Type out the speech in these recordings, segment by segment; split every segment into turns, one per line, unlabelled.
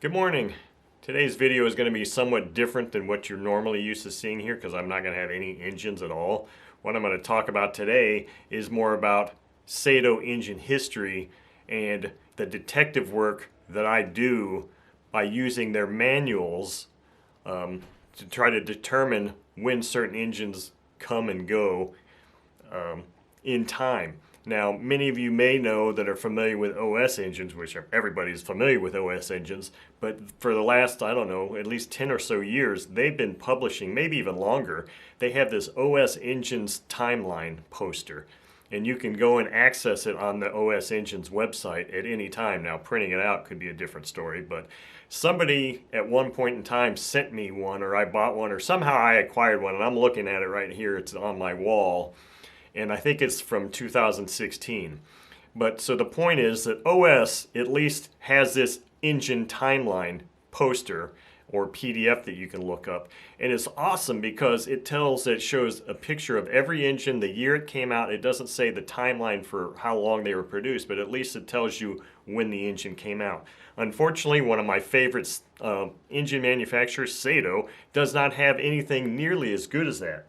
Good morning. Today's video is going to be somewhat different than what you're normally used to seeing here because I'm not going to have any engines at all. What I'm going to talk about today is more about Saito engine history and the detective work that I do by using their manuals to try to determine when certain engines come and go in time. Now, many of you may know that are familiar with OS engines, which everybody's familiar with OS engines, but for the last, I don't know, at least 10 or so years, they've been publishing, maybe even longer, they have this OS engines timeline poster. And you can go and access it on the OS Engines website at any time. Now, printing it out could be a different story, but somebody at one point in time sent me one, or I bought one, or somehow I acquired one, and I'm looking at it right here. It's on my wall, and I think it's from 2016. But so the point is that OS at least has this engine timeline poster or PDF that you can look up. And it's awesome because it shows a picture of every engine, the year it came out. It doesn't say the timeline for how long they were produced, but at least it tells you when the engine came out. Unfortunately, one of my favorite engine manufacturers, Saito, does not have anything nearly as good as that.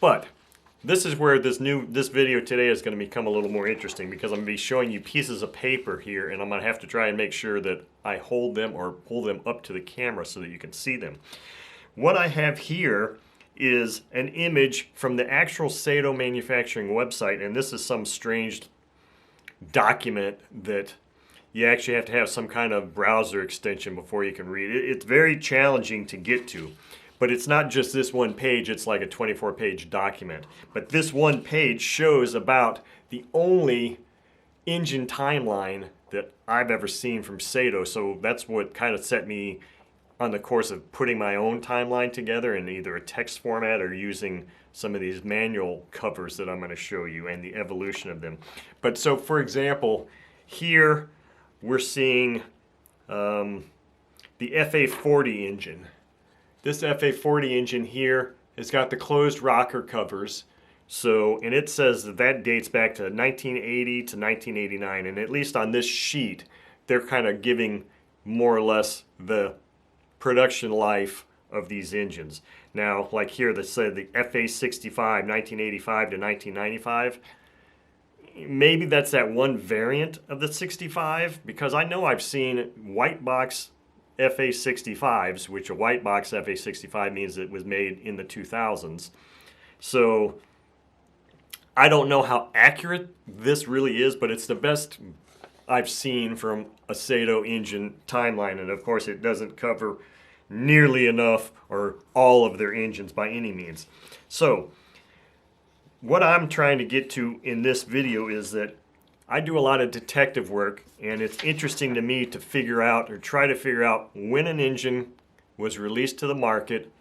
But this is where this video today is going to become a little more interesting because I'm going to be showing you pieces of paper here, and I'm going to have to try and make sure that I hold them or pull them up to the camera so that you can see them. What I have here is an image from the actual Saito manufacturing website, and this is some strange document that you actually have to have some kind of browser extension before you can read it. It's very challenging to get to. But it's not just this one page, it's like a 24-page document. But this one page shows about the only engine timeline that I've ever seen from Saito. So that's what kind of set me on the course of putting my own timeline together in either a text format or using some of these manual covers that I'm going to show you and the evolution of them. But so, for example, here we're seeing the FA40 engine. This FA40 engine here has got the closed rocker covers. So, and it says that dates back to 1980 to 1989. And at least on this sheet, they're kind of giving more or less the production life of these engines. Now, like here, they said the FA65, 1985 to 1995. Maybe that's that one variant of the 65, because I know I've seen white box FA65s, which a white box FA65 means it was made in the 2000s. So I don't know how accurate this really is, but it's the best I've seen from a Saito engine timeline. And of course, it doesn't cover nearly enough or all of their engines by any means. So what I'm trying to get to in this video is that I do a lot of detective work, and it's interesting to me to figure out or try to figure out when an engine was released to the market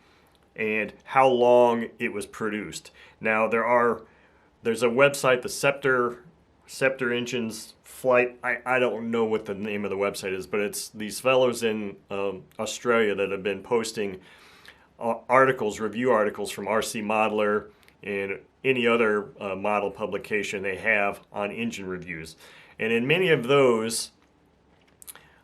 and how long it was produced. Now there's a website, the Scepter Engines Flight. I don't know what the name of the website is, but it's these fellows in Australia that have been posting review articles from RC Modeler and any other model publication they have on engine reviews. And in many of those,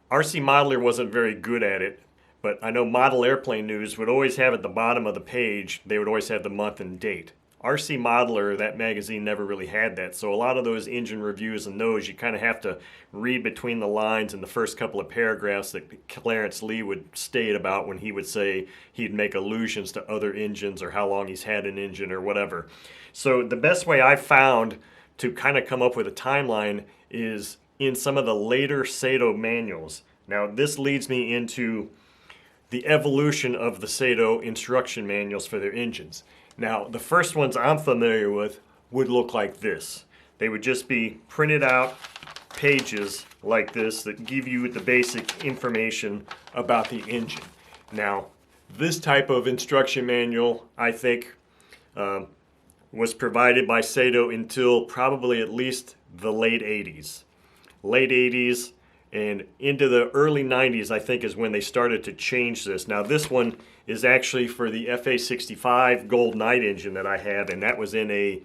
RC Modeler wasn't very good at it, but I know Model Airplane News would always have at the bottom of the page, they would always have the month and date. RC Modeler, that magazine, never really had that. So a lot of those engine reviews and those, you kind of have to read between the lines in the first couple of paragraphs that Clarence Lee would state about when he would say he'd make allusions to other engines or how long he's had an engine or whatever. So the best way I've found to kind of come up with a timeline is in some of the later Saito manuals. Now this leads me into the evolution of the Saito instruction manuals for their engines. Now, the first ones I'm familiar with would look like this. They would just be printed out pages like this that give you the basic information about the engine. Now, this type of instruction manual, I think, was provided by Saito until probably at least the late 80s. Late 80s and into the early 90s, I think, is when they started to change this. Now, this one is actually for the FA65 Gold Knight engine that I have, and that was in a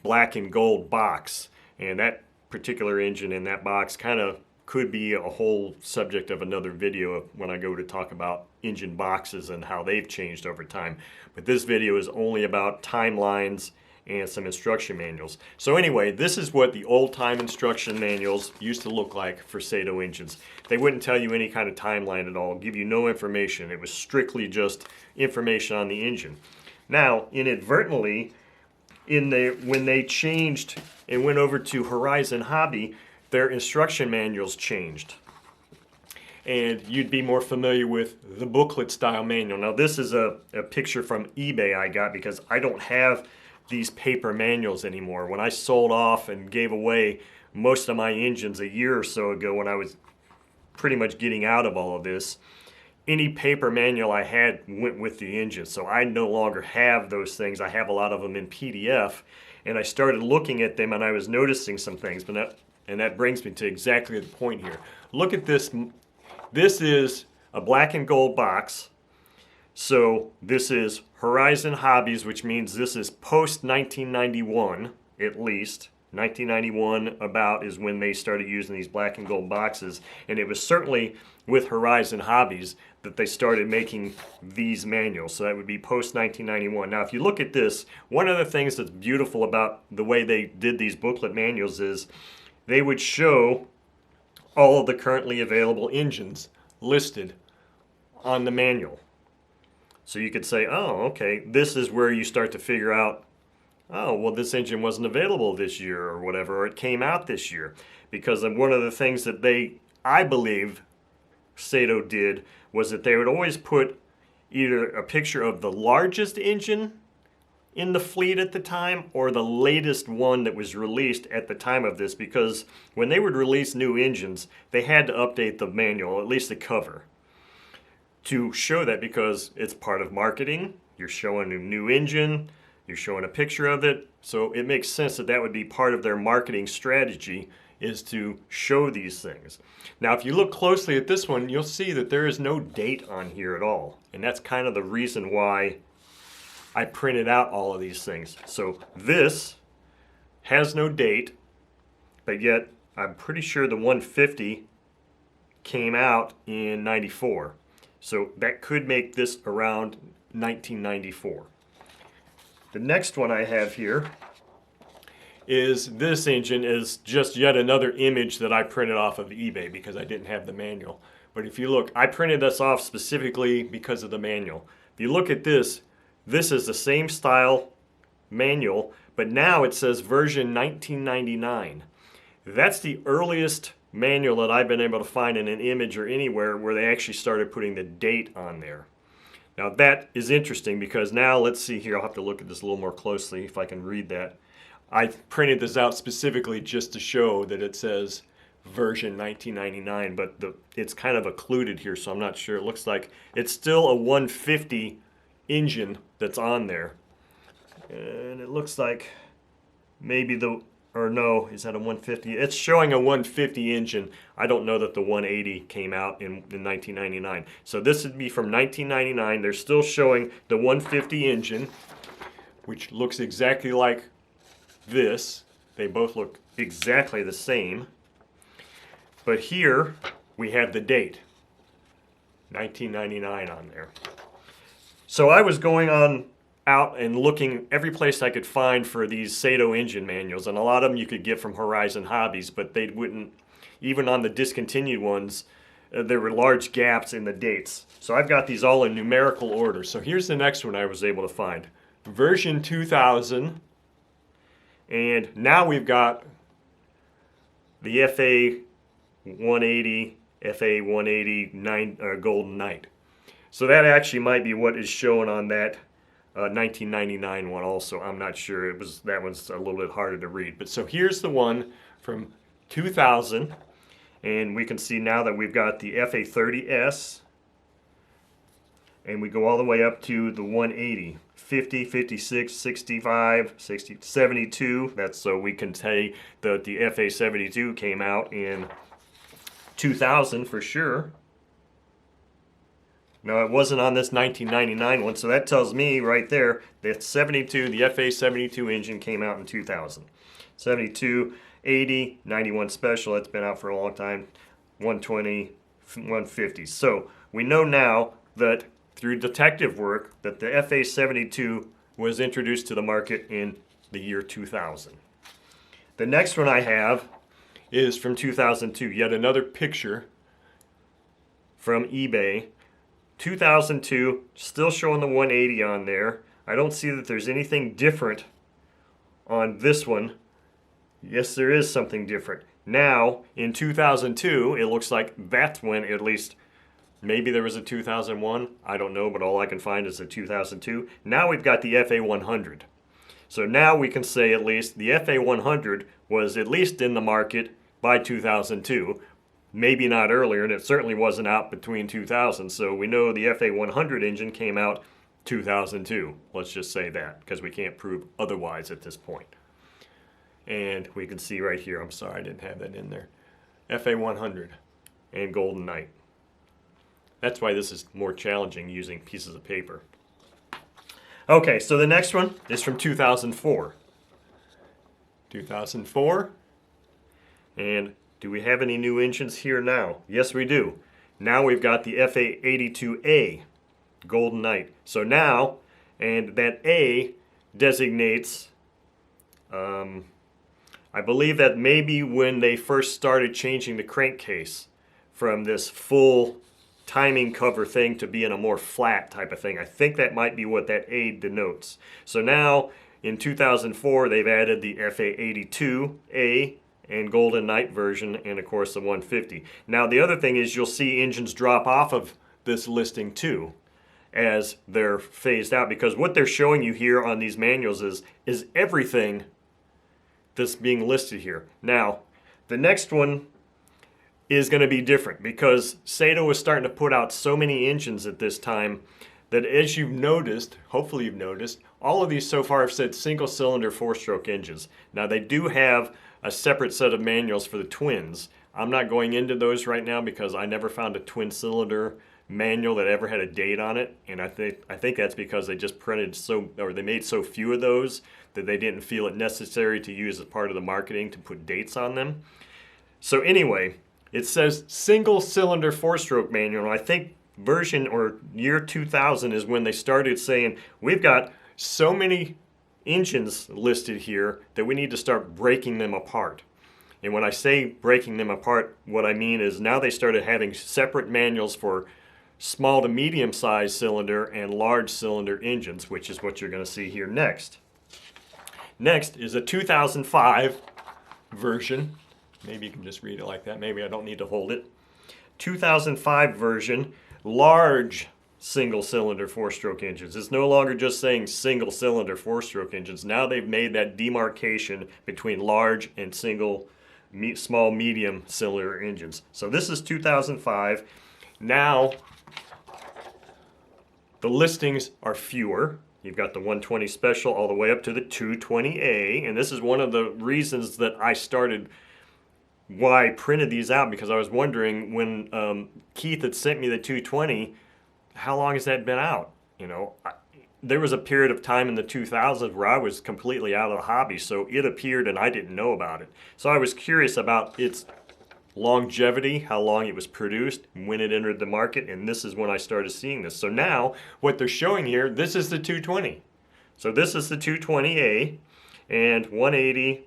black and gold box. And that particular engine in that box kind of could be a whole subject of another video when I go to talk about engine boxes and how they've changed over time. But this video is only about timelines and some instruction manuals. So anyway, this is what the old-time instruction manuals used to look like for Saito engines. They wouldn't tell you any kind of timeline at all, give you no information. It was strictly just information on the engine. Now, inadvertently, when they changed and went over to Horizon Hobby, their instruction manuals changed. And you'd be more familiar with the booklet style manual. Now this is a picture from eBay I got because I don't have these paper manuals anymore. When I sold off and gave away most of my engines a year or so ago, when I was pretty much getting out of all of this, any paper manual I had went with the engine. So I no longer have those things. I have a lot of them in PDF, and I started looking at them and I was noticing some things. And that brings me to exactly the point here. Look at this. This is a black and gold box. So this is Horizon Hobbies, which means this is post 1991 at least. 1991 about is when they started using these black and gold boxes, and it was certainly with Horizon Hobbies that they started making these manuals. So that would be post 1991. Now if you look at this, one of the things that's beautiful about the way they did these booklet manuals is they would show all of the currently available engines listed on the manual. So you could say, oh, okay, this is where you start to figure out, oh, well, this engine wasn't available this year or whatever, or it came out this year. Because one of the things that I believe Saito did was that they would always put either a picture of the largest engine in the fleet at the time or the latest one that was released at the time of this, because when they would release new engines, they had to update the manual, at least the cover, to show that, because it's part of marketing. You're showing a new engine, you're showing a picture of it, so it makes sense that that would be part of their marketing strategy, is to show these things. Now if you look closely at this one, you'll see that there is no date on here at all, and that's kind of the reason why I printed out all of these things. So this has no date, but yet I'm pretty sure the 150 came out in 94. So that could make this around 1994. The next one I have here is this engine is just yet another image that I printed off of eBay because I didn't have the manual. But if you look, I printed this off specifically because of the manual. If you look at this, this is the same style manual, but now it says version 1999. That's the earliest manual that I've been able to find in an image or anywhere where they actually started putting the date on there. Now that is interesting because now, let's see here, I'll have to look at this a little more closely if I can read that. I printed this out specifically just to show that it says version 1999, but it's kind of occluded here, so I'm not sure. It looks like it's still a 150 engine that's on there, and it looks like maybe no, is that a 150? It's showing a 150 engine. I don't know that the 180 came out in 1999. So this would be from 1999. They're still showing the 150 engine, which looks exactly like this. They both look exactly the same. But here we have the date, 1999 on there. So I was going out and looking every place I could find for these Saito engine manuals, and a lot of them you could get from Horizon Hobbies, but they wouldn't, even on the discontinued ones, there were large gaps in the dates. So I've got these all in numerical order. So here's the next one I was able to find. Version 2000, and now we've got the FA 180, FA 180 Golden Knight. So that actually might be what is shown on that 1999 one also. I'm not sure. That one's a little bit harder to read. But so here's the one from 2000, and we can see now that we've got the FA30S, and we go all the way up to the 180, 50, 56, 65, 60, 72. That's so we can say that the FA72 came out in 2000 for sure. Now it wasn't on this 1999 one, so that tells me right there that the FA72 engine came out in 2000. 72, 80, 91 Special, that's been out for a long time. 120, 150. So we know now that through detective work that the FA72 was introduced to the market in the year 2000. The next one I have is from 2002, yet another picture from eBay. 2002, still showing the 180 on there. I don't see that there's anything different on this one. Yes, there is something different. Now, in 2002, it looks like that's when, at least, maybe there was a 2001, I don't know, but all I can find is a 2002. Now we've got the FA100. So now we can say at least the FA100 was at least in the market by 2002. Maybe not earlier, and it certainly wasn't out between 2000. So we know the FA100 engine came out 2002. Let's just say that, because we can't prove otherwise at this point. And we can see right here, I'm sorry I didn't have that in there, FA100 and Golden Knight. That's why this is more challenging using pieces of paper. Okay, so the next one is from 2004. 2004, and do we have any new engines here now? Yes, we do. Now we've got the FA82A Golden Knight. So now, and that A designates, I believe that maybe when they first started changing the crankcase from this full timing cover thing to being a more flat type of thing. I think that might be what that A denotes. So now in 2004 they've added the FA82A and Golden Knight version, and of course the 150. Now the other thing is you'll see engines drop off of this listing too as they're phased out, because what they're showing you here on these manuals is everything that's being listed here. Now the next one is going to be different, because Saito is starting to put out so many engines at this time that, as you've noticed, hopefully you've noticed, all of these so far have said single cylinder 4-stroke engines. Now they do have a separate set of manuals for the twins. I'm not going into those right now because I never found a twin cylinder manual that ever had a date on it, and I think that's because they just printed they made so few of those that they didn't feel it necessary to use as part of the marketing to put dates on them. So anyway, it says single cylinder 4-stroke manual. I think version or year 2000 is when they started saying we've got so many engines listed here that we need to start breaking them apart. And when I say breaking them apart, what I mean is now they started having separate manuals for small to medium sized cylinder and large cylinder engines, which is what you're going to see here next. Next is a 2005 version. Maybe you can just read it like that. Maybe I don't need to hold it. 2005 version, large single cylinder 4-stroke engines. It's no longer just saying single cylinder 4-stroke engines. Now they've made that demarcation between large and small medium cylinder engines. So this is 2005. Now the listings are fewer. You've got the 120 Special all the way up to the 220A, and this is one of the reasons that I started why I printed these out, because I was wondering when Keith had sent me the 220, how long has that been out? You know, there was a period of time in the 2000s where I was completely out of the hobby, so it appeared and I didn't know about it. So I was curious about its longevity, how long it was produced, when it entered the market, and this is when I started seeing this. So now what they're showing here, this is the 220. So this is the 220A and 180,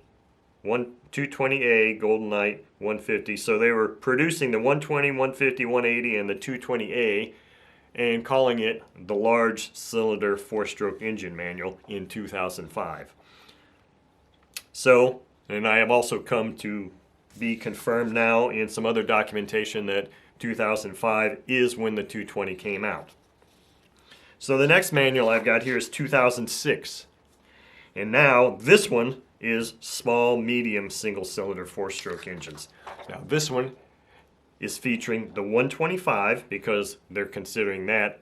220A, Golden Knight, 150. So they were producing the 120, 150, 180, and the 220A and calling it the large cylinder 4-stroke engine manual in 2005. So, and I have also come to be confirmed now in some other documentation that 2005 is when the 220 came out. So the next manual I've got here is 2006. And now this one is small, medium, single cylinder 4-stroke engines. Now this one is featuring the 125 because they're considering that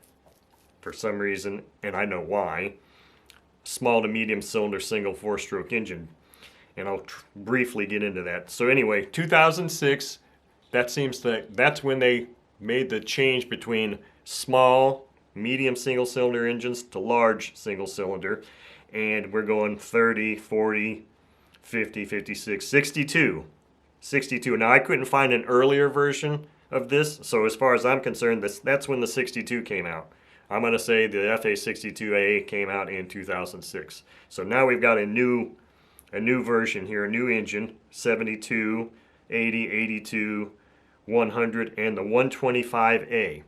for some reason, and I know why, small to medium cylinder single 4-stroke engine. And I'll briefly get into that. So anyway, 2006, that's when they made the change between small, medium single cylinder engines to large single cylinder. And we're going 30, 40, 50, 56, 62. 62. Now I couldn't find an earlier version of this, so as far as I'm concerned, that's when the 62 came out. I'm going to say the FA62A came out in 2006. So now we've got a new version here, a new engine, 72, 80, 82, 100, and the 125A.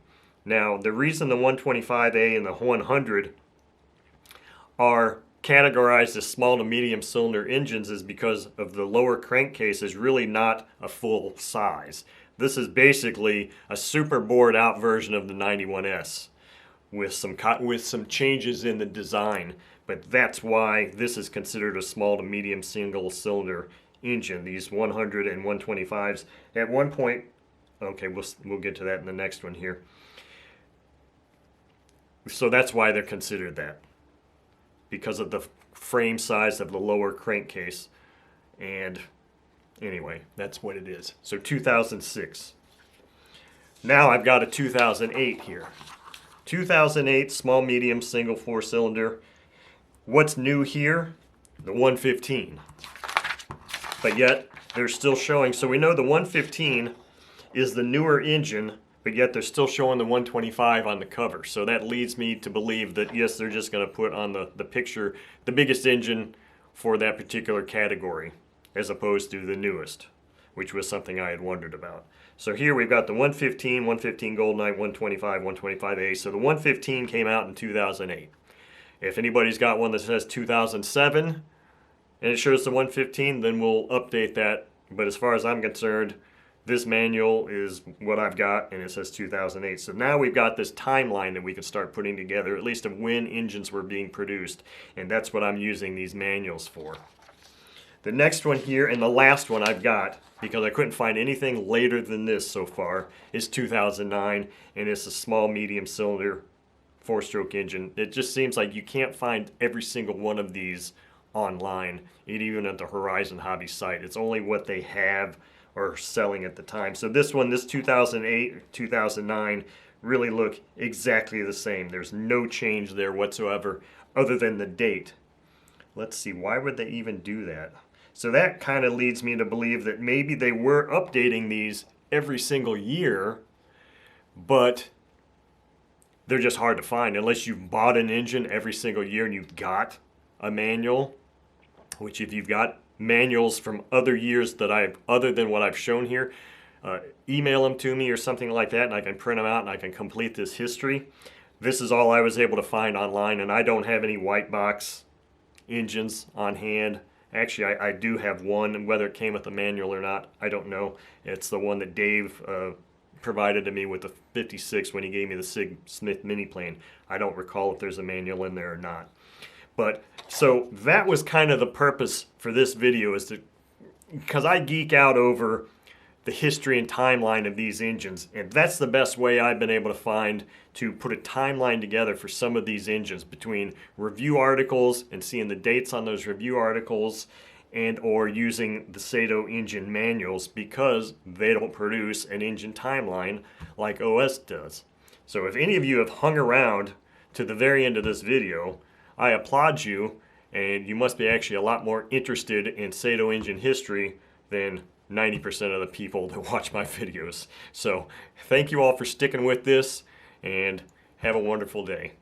Now, the reason the 125A and the 100 are categorized as small to medium cylinder engines is because of the lower crankcase is really not a full size. This is basically a super bored out version of the 91S with some changes in the design. But that's why this is considered a small to medium single cylinder engine. These 100 and 125s at one point, okay, we'll get to that in the next one here. So that's why they're considered that, because of the frame size of the lower crankcase. And anyway, that's what it is. So 2006. Now I've got a 2008 here. 2008 small medium single 4-cylinder. What's new here? The 115. But yet they're still showing, so we know the 115 is the newer engine, but yet they're still showing the 125 on the cover. So that leads me to believe that yes, they're just going to put on the picture the biggest engine for that particular category as opposed to the newest, which was something I had wondered about. So here we've got the 115, 115 Goldeneye, 125, 125A. So the 115 came out in 2008. If anybody's got one that says 2007 and it shows the 115, then we'll update that. But as far as I'm concerned, this manual is what I've got, and it says 2008. So now we've got this timeline that we can start putting together, at least of when engines were being produced, and that's what I'm using these manuals for. The next one here, and the last one I've got, because I couldn't find anything later than this so far, is 2009, and it's a small medium cylinder 4-stroke engine. It just seems like you can't find every single one of these online, even at the Horizon Hobby site. It's only what they have or selling at the time. So this one, this 2008, 2009, really look exactly the same. There's no change there whatsoever other than the date. Let's see, why would they even do that? So that kind of leads me to believe that maybe they were updating these every single year, but they're just hard to find unless you've bought an engine every single year and you've got a manual, which if you've got manuals from other years that other than what I've shown here, email them to me or something like that, and I can print them out and I can complete this history. This is all I was able to find online, and I don't have any white box engines on hand. Actually, I do have one, and whether it came with a manual or not, I don't know. It's the one that Dave provided to me with the 56 when he gave me the Sig Smith mini plane. I don't recall if there's a manual in there or not. But so that was kind of the purpose for this video, is to, because I geek out over the history and timeline of these engines, and that's the best way I've been able to find to put a timeline together for some of these engines, between review articles and seeing the dates on those review articles, and or using the Saito engine manuals, because they don't produce an engine timeline like OS does. So if any of you have hung around to the very end of this video, I applaud you, and you must be actually a lot more interested in Saito engine history than 90% of the people that watch my videos. So thank you all for sticking with this, and have a wonderful day.